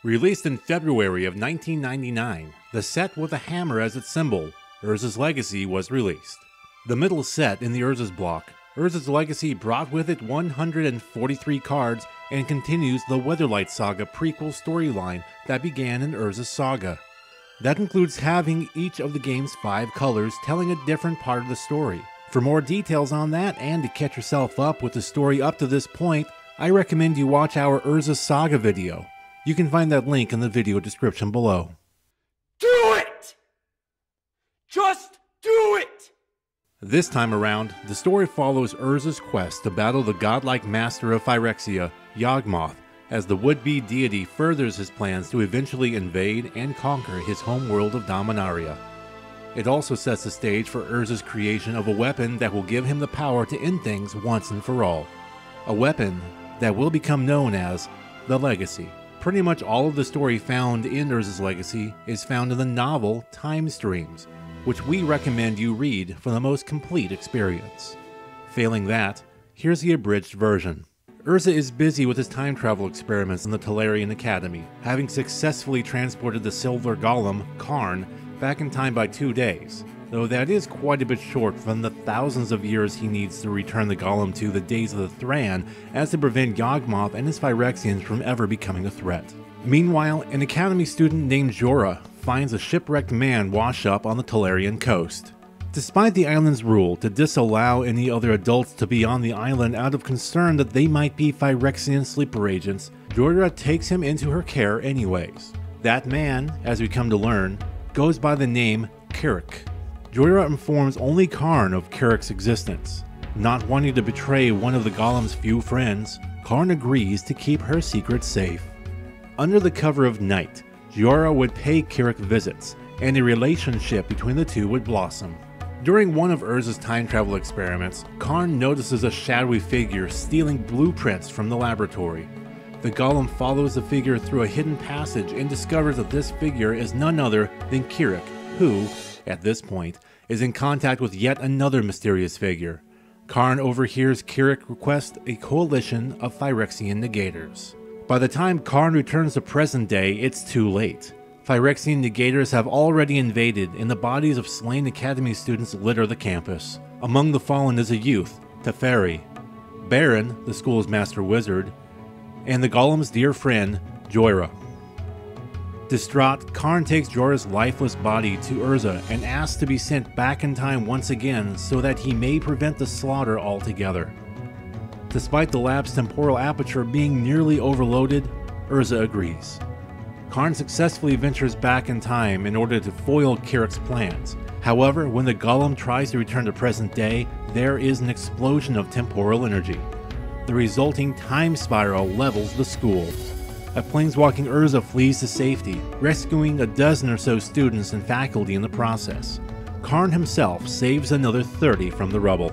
Released in February of 1999, the set with a hammer as its symbol, Urza's Legacy, was released. The middle set in the Urza's block, Urza's Legacy brought with it 143 cards and continues the Weatherlight Saga prequel storyline that began in Urza's Saga. That includes having each of the game's 5 colors telling a different part of the story. For more details on that and to catch yourself up with the story up to this point, I recommend you watch our Urza Saga video. You can find that link in the video description below. Do it! Just do it! This time around, the story follows Urza's quest to battle the godlike master of Phyrexia, Yawgmoth, as the would-be deity furthers his plans to eventually invade and conquer his homeworld of Dominaria. It also sets the stage for Urza's creation of a weapon that will give him the power to end things once and for all. A weapon that will become known as the Legacy. Pretty much all of the story found in Urza's Legacy is found in the novel Time Streams, which we recommend you read for the most complete experience. Failing that, here's the abridged version. Urza is busy with his time travel experiments in the Tolarian Academy, having successfully transported the silver golem, Karn, back in time by 2 days, though that is quite a bit short from the thousands of years he needs to return the golem to the days of the Thran as to prevent Yawgmoth and his Phyrexians from ever becoming a threat. Meanwhile, an Academy student named Jorah finds a shipwrecked man wash up on the Tolarian coast. Despite the island's rule to disallow any other adults to be on the island out of concern that they might be Phyrexian sleeper agents, Jorah takes him into her care anyways. That man, as we come to learn, goes by the name Kirik. Jorah informs only Karn of Kirik's existence. Not wanting to betray one of the golem's few friends, Karn agrees to keep her secret safe. Under the cover of night, Jorah would pay Kirik visits, and a relationship between the two would blossom. During one of Urza's time travel experiments, Karn notices a shadowy figure stealing blueprints from the laboratory. The golem follows the figure through a hidden passage and discovers that this figure is none other than Kirik, who, at this point, is in contact with yet another mysterious figure. Karn overhears Kirik request a coalition of Phyrexian negators. By the time Karn returns to present day, it's too late. Phyrexian negators have already invaded, and the bodies of slain Academy students litter the campus. Among the fallen is a youth, Teferi, Baron, the school's master wizard, and the golem's dear friend, Jorah. Distraught, Karn takes Jorah's lifeless body to Urza and asks to be sent back in time once again so that he may prevent the slaughter altogether. Despite the lab's temporal aperture being nearly overloaded, Urza agrees. Karn successfully ventures back in time in order to foil Kirik's plans. However, when the golem tries to return to present day, there is an explosion of temporal energy. The resulting time spiral levels the school. A planeswalking Urza flees to safety, rescuing a dozen or so students and faculty in the process. Karn himself saves another 30 from the rubble.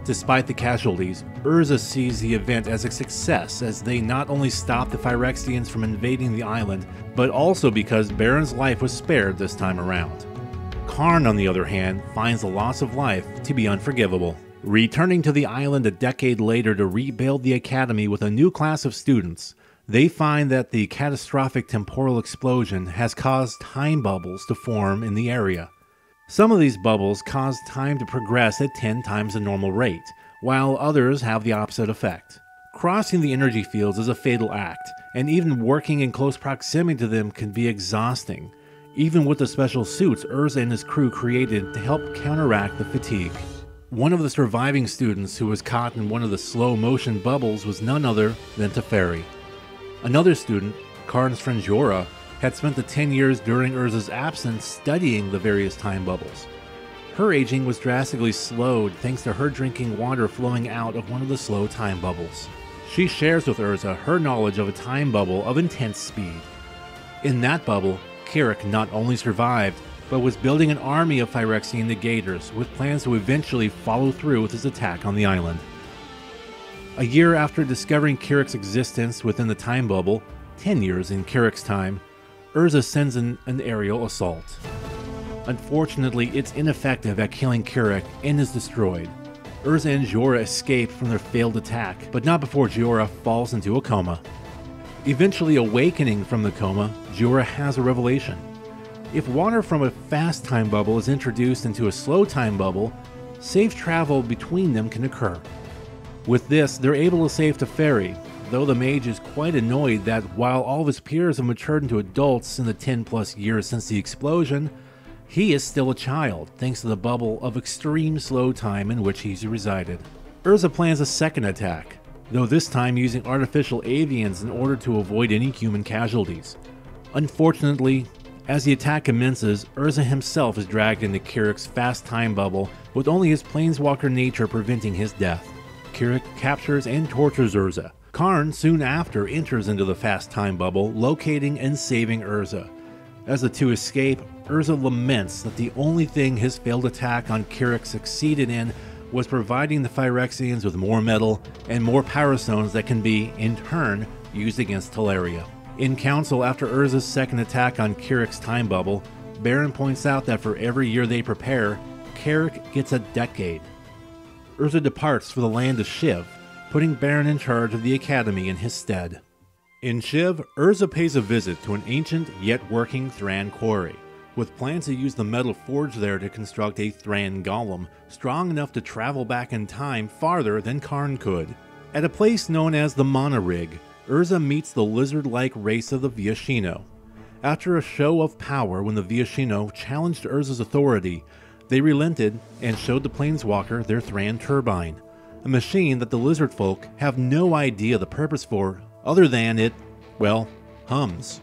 Despite the casualties, Urza sees the event as a success as they not only stop the Phyrexians from invading the island, but also because Baron's life was spared this time around. Karn, on the other hand, finds the loss of life to be unforgivable. Returning to the island a decade later to rebuild the academy with a new class of students, they find that the catastrophic temporal explosion has caused time bubbles to form in the area. Some of these bubbles cause time to progress at 10 times the normal rate, while others have the opposite effect. Crossing the energy fields is a fatal act, and even working in close proximity to them can be exhausting, even with the special suits Urza and his crew created to help counteract the fatigue. One of the surviving students who was caught in one of the slow-motion bubbles was none other than Teferi. Another student, Karn's friend Jorah, had spent the 10 years during Urza's absence studying the various time bubbles. Her aging was drastically slowed thanks to her drinking water flowing out of one of the slow time bubbles. She shares with Urza her knowledge of a time bubble of intense speed. In that bubble, Kirik not only survived, but was building an army of Phyrexian negators with plans to eventually follow through with his attack on the island. A year after discovering Kirik's existence within the time bubble, 10 years in Kirik's time, Urza sends in an aerial assault. Unfortunately, it's ineffective at killing Kirik and is destroyed. Urza and Jorah escape from their failed attack, but not before Jorah falls into a coma. Eventually awakening from the coma, Jorah has a revelation. If water from a fast time bubble is introduced into a slow time bubble, safe travel between them can occur. With this, they're able to save Teferi, though the mage is quite annoyed that while all of his peers have matured into adults in the 10+ years since the explosion, he is still a child, thanks to the bubble of extreme slow time in which he's resided. Urza plans a second attack, though this time using artificial avians in order to avoid any human casualties. Unfortunately, as the attack commences, Urza himself is dragged into Kirik's fast time bubble, with only his planeswalker nature preventing his death. Kirik captures and tortures Urza. Karn soon after enters into the fast time bubble, locating and saving Urza. As the two escape, Urza laments that the only thing his failed attack on Kirik succeeded in was providing the Phyrexians with more metal and more power stones that can be, in turn, used against Teleria. In council after Urza's second attack on Kirik's time bubble, Baron points out that for every year they prepare, Kirik gets a decade. Urza departs for the land of Shiv, putting Baron in charge of the academy in his stead. In Shiv, Urza pays a visit to an ancient yet working Thran quarry, with plans to use the metal forged there to construct a Thran golem strong enough to travel back in time farther than Karn could. At a place known as the Monorig, Urza meets the lizard-like race of the Viashino. After a show of power when the Viashino challenged Urza's authority, they relented and showed the Planeswalker their Thran turbine, a machine that the lizard folk have no idea the purpose for, other than it, well, hums.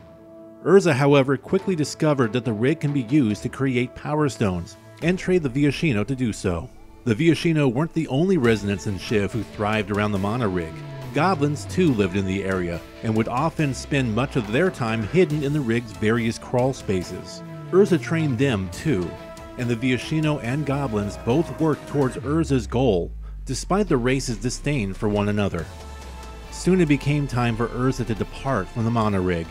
Urza, however, quickly discovered that the rig can be used to create power stones, and trade the Viashino to do so. The Viashino weren't the only residents in Shiv who thrived around the Monorig. Goblins too lived in the area, and would often spend much of their time hidden in the rig's various crawl spaces. Urza trained them too, and the Viashino and Goblins both worked towards Urza's goal, despite the race's disdain for one another. Soon it became time for Urza to depart from the Monorig.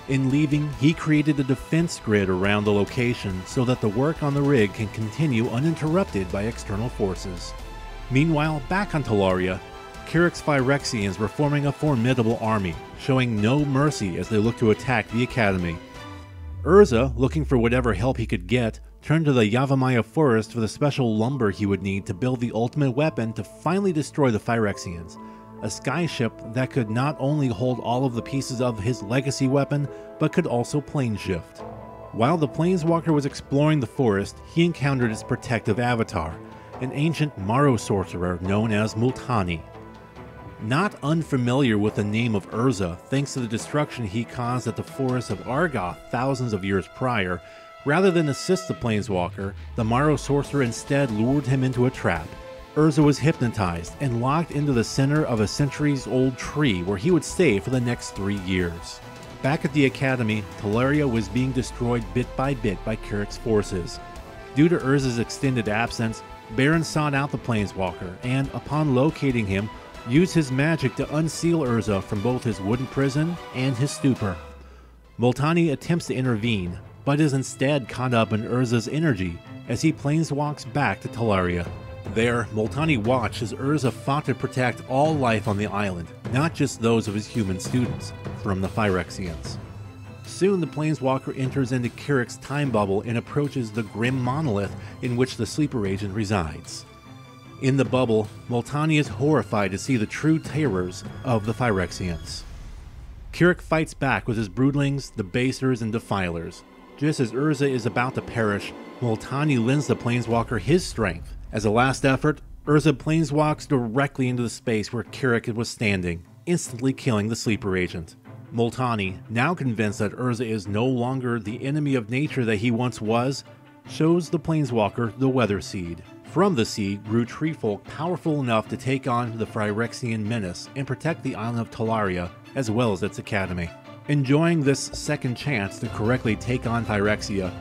In leaving, he created a defense grid around the location so that the work on the rig can continue uninterrupted by external forces. Meanwhile, back on Teleria, Kirik's Phyrexians were forming a formidable army, showing no mercy as they looked to attack the academy. Urza, looking for whatever help he could get, turned to the Yavimaya forest for the special lumber he would need to build the ultimate weapon to finally destroy the Phyrexians, a skyship that could not only hold all of the pieces of his legacy weapon, but could also plane shift. While the Planeswalker was exploring the forest, he encountered its protective avatar, an ancient Maro sorcerer known as Multani. Not unfamiliar with the name of Urza thanks to the destruction he caused at the forests of Argoth thousands of years prior, rather than assist the Planeswalker, the Maro sorcerer instead lured him into a trap. Urza was hypnotized and locked into the center of a centuries-old tree where he would stay for the next 3 years. Back at the academy, Teleria was being destroyed bit by Kirik's forces. Due to Urza's extended absence, Baron sought out the Planeswalker and, upon locating him, used his magic to unseal Urza from both his wooden prison and his stupor. Multani attempts to intervene, but is instead caught up in Urza's energy as he planeswalks back to Teleria. There, Multani watched as Urza fought to protect all life on the island, not just those of his human students, from the Phyrexians. Soon the Planeswalker enters into Kirik's time bubble and approaches the grim monolith in which the sleeper agent resides. In the bubble, Multani is horrified to see the true terrors of the Phyrexians. Kirik fights back with his broodlings, debasers, and defilers. Just as Urza is about to perish, Multani lends the Planeswalker his strength. As a last effort, Urza planeswalks directly into the space where Kirik was standing, instantly killing the sleeper agent. Multani, now convinced that Urza is no longer the enemy of nature that he once was, shows the Planeswalker the Weather Seed. From the seed grew treefolk powerful enough to take on the Phyrexian menace and protect the island of Teleria as well as its academy. Enjoying this second chance to correctly take on Phyrexia,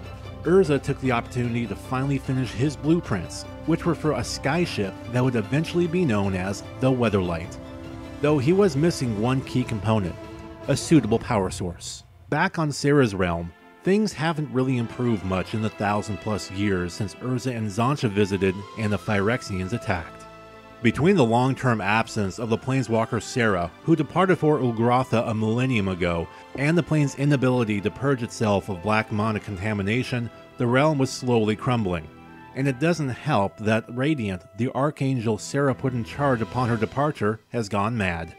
Urza took the opportunity to finally finish his blueprints, which were for a skyship that would eventually be known as the Weatherlight. Though he was missing one key component, a suitable power source. Back on Sarah's realm, things haven't really improved much in the 1,000+ years since Urza and Zansha visited and the Phyrexians attacked. Between the long-term absence of the planeswalker Serra, who departed for Ulgratha a millennium ago, and the plane's inability to purge itself of black mana contamination, the realm was slowly crumbling. And it doesn't help that Radiant, the archangel Serra put in charge upon her departure, has gone mad.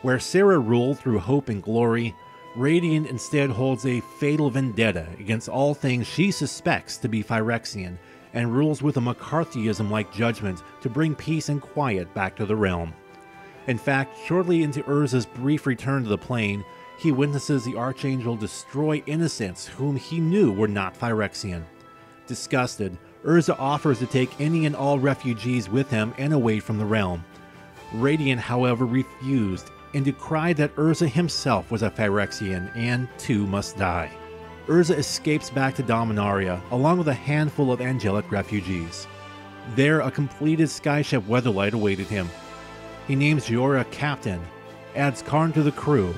Where Serra ruled through hope and glory, Radiant instead holds a fatal vendetta against all things she suspects to be Phyrexian, and rules with a McCarthyism-like judgment to bring peace and quiet back to the realm. In fact, shortly into Urza's brief return to the plane, he witnesses the Archangel destroy innocents whom he knew were not Phyrexian. Disgusted, Urza offers to take any and all refugees with him and away from the realm. Radiant, however, refused, and decried that Urza himself was a Phyrexian and too must die. Urza escapes back to Dominaria, along with a handful of angelic refugees. There, a completed skyship Weatherlight awaited him. He names Jorah captain, adds Karn to the crew,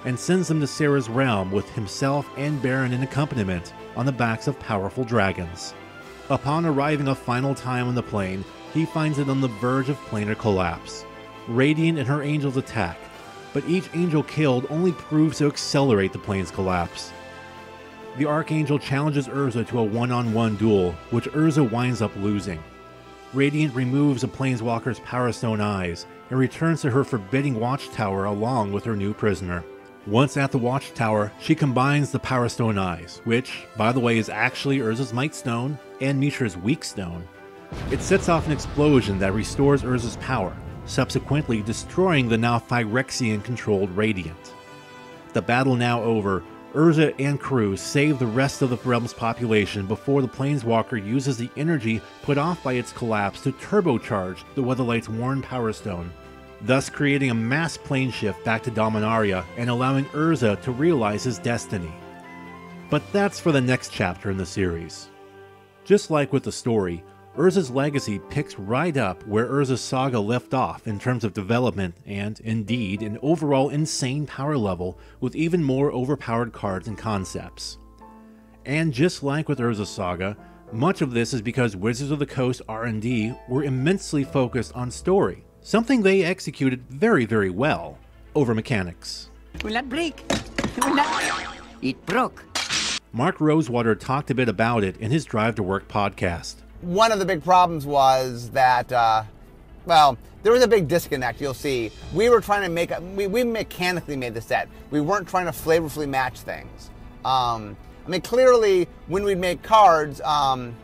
and sends them to Serra's realm with himself and Baron in accompaniment on the backs of powerful dragons. Upon arriving a final time on the plane, he finds it on the verge of planar collapse. Radiant and her angels attack, but each angel killed only proves to accelerate the plane's collapse. The Archangel challenges Urza to a one-on-one duel, which Urza winds up losing. Radiant removes a Planeswalker's Power Stone eyes and returns to her forbidding watchtower along with her new prisoner. Once at the watchtower, she combines the Power Stone eyes, which, by the way, is actually Urza's Might Stone and Mishra's Weak Stone. It sets off an explosion that restores Urza's power, subsequently destroying the now Phyrexian-controlled Radiant. The battle now over, Urza and crew save the rest of the realm's population before the Planeswalker uses the energy put off by its collapse to turbocharge the Weatherlight's worn Power Stone, thus creating a mass plane shift back to Dominaria and allowing Urza to realize his destiny. But that's for the next chapter in the series. Just like with the story, Urza's legacy picks right up where Urza's saga left off in terms of development and, indeed, an overall insane power level with even more overpowered cards and concepts. And just like with Urza's saga, much of this is because Wizards of the Coast R&D were immensely focused on story, something they executed very, very well, over mechanics. Will not break. Will not... It broke. Mark Rosewater talked a bit about it in his Drive to Work podcast. One of the big problems was that, there was a big disconnect, you'll see. We were trying to make, we mechanically made the set. We weren't trying to flavorfully match things. Clearly, when we'd make cards, at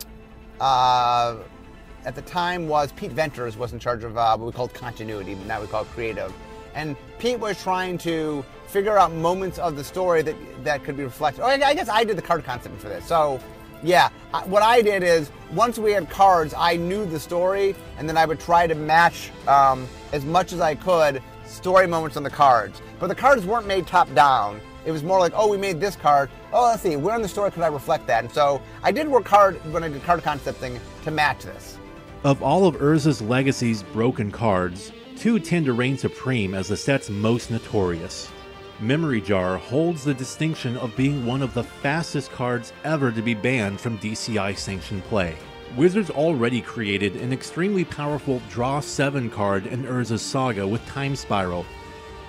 the time was Pete Venters was in charge of what we called continuity, now we call it creative. And Pete was trying to figure out moments of the story that could be reflected. Oh, I guess I did the card concept for this. So, yeah, what I did is, once we had cards, I knew the story, and then I would try to match, as much as I could, story moments on the cards. But the cards weren't made top-down. It was more like, oh, we made this card. Oh, let's see, where in the story could I reflect that? And so I did work hard when I did card concepting to match this. Of all of Urza's Legacy's broken cards, two tend to reign supreme as the set's most notorious. Memory Jar holds the distinction of being one of the fastest cards ever to be banned from DCI-sanctioned play. Wizards already created an extremely powerful Draw 7 card in Urza's Saga with Time Spiral.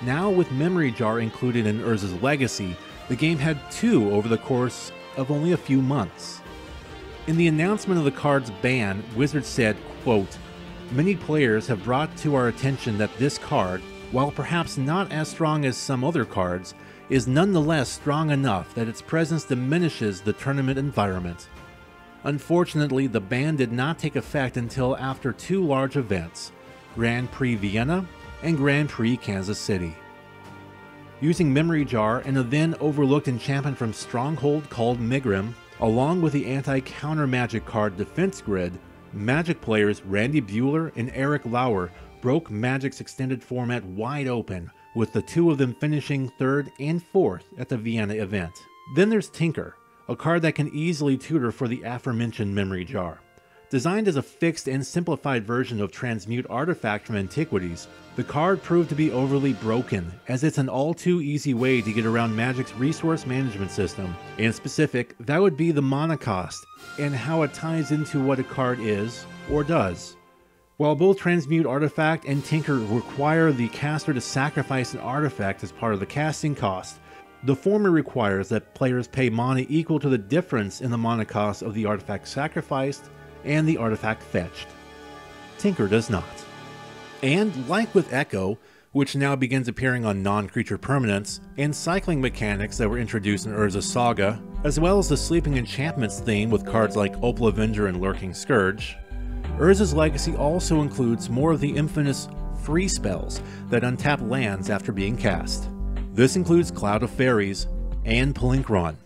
Now with Memory Jar included in Urza's Legacy, the game had two over the course of only a few months. In the announcement of the card's ban, Wizards said, quote, "Many players have brought to our attention that this card, while perhaps not as strong as some other cards, is nonetheless strong enough that its presence diminishes the tournament environment." Unfortunately, the ban did not take effect until after two large events, Grand Prix Vienna and Grand Prix Kansas City. Using Memory Jar and a then overlooked enchantment from Stronghold called Migrim, along with the anti-counter magic card Defense Grid, Magic players Randy Buehler and Eric Lauer broke Magic's extended format wide open, with the two of them finishing third and fourth at the Vienna event. Then there's Tinker, a card that can easily tutor for the aforementioned Memory Jar. Designed as a fixed and simplified version of Transmute Artifact from Antiquities, the card proved to be overly broken, as it's an all-too-easy way to get around Magic's resource management system. In specific, that would be the mana cost, and how it ties into what a card is, or does. While both Transmute Artifact and Tinker require the caster to sacrifice an artifact as part of the casting cost, the former requires that players pay mana equal to the difference in the mana cost of the artifact sacrificed and the artifact fetched. Tinker does not. And like with Echo, which now begins appearing on non-creature permanents, and cycling mechanics that were introduced in Urza's Saga, as well as the Sleeping Enchantments theme with cards like Opal Avenger and Lurking Scourge, Urza's Legacy also includes more of the infamous free spells that untap lands after being cast. This includes Cloud of Fairies and Palinkron.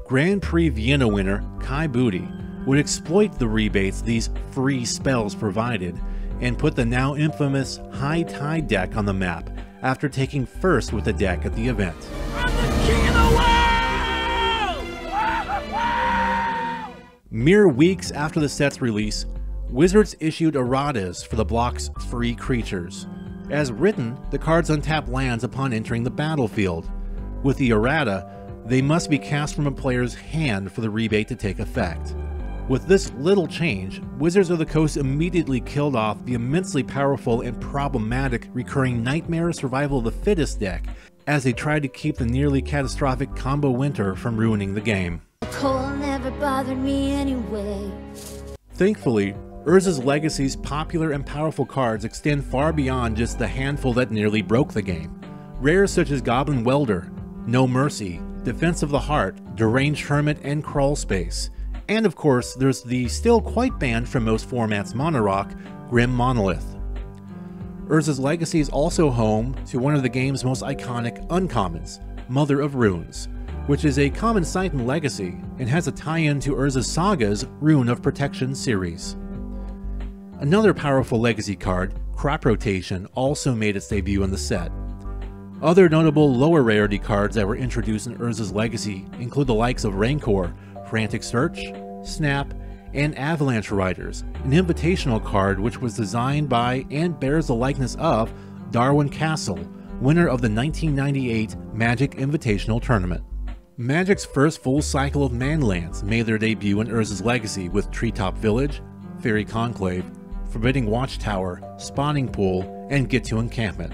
Grand Prix Vienna winner Kai Booty would exploit the rebates these free spells provided and put the now infamous High Tide deck on the map after taking first with the deck at the event. I'm the king of the world! Mere weeks after the set's release, Wizards issued erratas for the block's free creatures. As written, the cards untap lands upon entering the battlefield. With the errata, they must be cast from a player's hand for the rebate to take effect. With this little change, Wizards of the Coast immediately killed off the immensely powerful and problematic recurring Nightmare Survival of the Fittest deck as they tried to keep the nearly catastrophic Combo Winter from ruining the game. Cold never bothered me anyway. Thankfully, Urza's Legacy's popular and powerful cards extend far beyond just the handful that nearly broke the game. Rares such as Goblin Welder, No Mercy, Defense of the Heart, Deranged Hermit, and Crawl Space. And of course, there's the still quite banned from most formats Mono Rock, Grim Monolith. Urza's Legacy is also home to one of the game's most iconic uncommons, Mother of Runes, which is a common sight in Legacy and has a tie-in to Urza's Saga's Rune of Protection series. Another powerful Legacy card, Crop Rotation, also made its debut in the set. Other notable lower rarity cards that were introduced in Urza's Legacy include the likes of Rancor, Frantic Search, Snap, and Avalanche Riders, an invitational card which was designed by and bears the likeness of Darwin Castle, winner of the 1998 Magic Invitational Tournament. Magic's first full cycle of manlands made their debut in Urza's Legacy with Treetop Village, Fairy Conclave, Forbidding Watchtower, Spawning Pool, and Get to Encampment.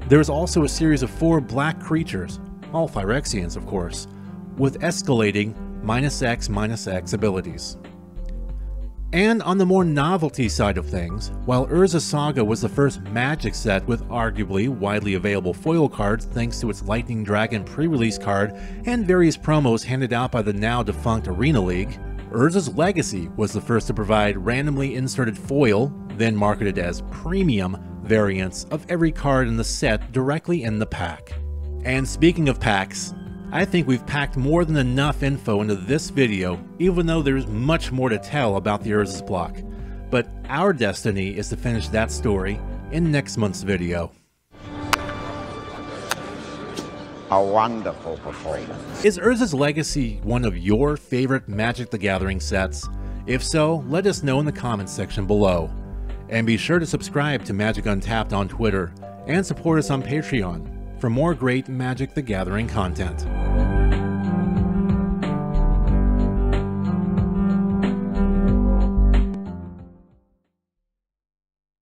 There is also a series of 4 black creatures, all Phyrexians of course, with escalating -X/-X abilities. And on the more novelty side of things, while Urza Saga was the first Magic set with arguably widely available foil cards thanks to its Lightning Dragon pre-release card and various promos handed out by the now defunct Arena League, Urza's Legacy was the first to provide randomly inserted foil, then marketed as premium, variants of every card in the set directly in the pack. And speaking of packs, I think we've packed more than enough info into this video, even though there's much more to tell about the Urza's block. But our destiny is to finish that story in next month's video. A wonderful performance. Is Urza's Legacy one of your favorite Magic the Gathering sets? If so, let us know in the comments section below. And be sure to subscribe to Magic Untapped on Twitter, and support us on Patreon for more great Magic the Gathering content.